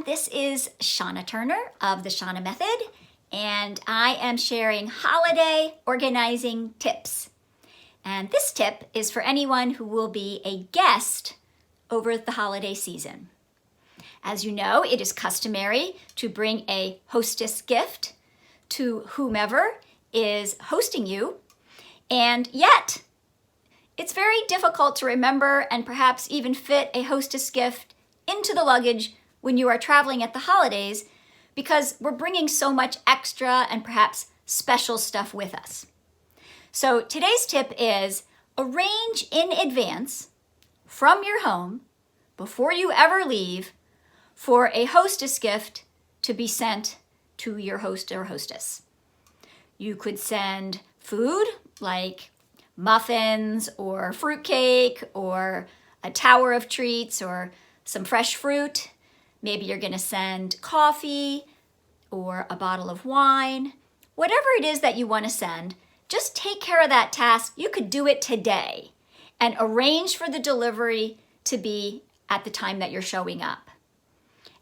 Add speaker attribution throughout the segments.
Speaker 1: This is Shauna Turner of the Shauna Method, and I am sharing holiday organizing tips. And this tip is for anyone who will be a guest over the holiday season. As you know, it is customary to bring a hostess gift to whomever is hosting you, and yet it's very difficult to remember and perhaps even fit a hostess gift into the luggage when you are traveling at the holidays because we're bringing so much extra and perhaps special stuff with us. So today's tip is arrange in advance from your home before you ever leave for a hostess gift to be sent to your host or hostess. You could send food like muffins or fruitcake or a tower of treats or some fresh fruit. Maybe you're going to send coffee or a bottle of wine. Whatever it is that you want to send, just take care of that task. You could do it today and arrange for the delivery to be at the time that you're showing up.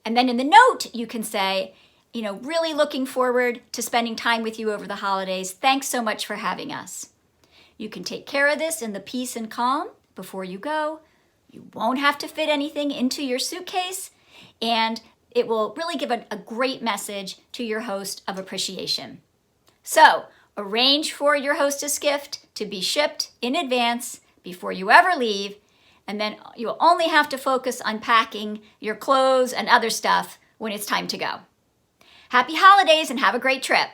Speaker 1: And then in the note, you can say, really looking forward to spending time with you over the holidays. Thanks so much for having us. You can take care of this in the peace and calm before you go. You won't have to fit anything into your suitcase, and it will really give a great message to your host of appreciation. So, arrange for your hostess gift to be shipped in advance before you ever leave, and then you'll only have to focus on packing your clothes and other stuff when it's time to go. Happy holidays and have a great trip.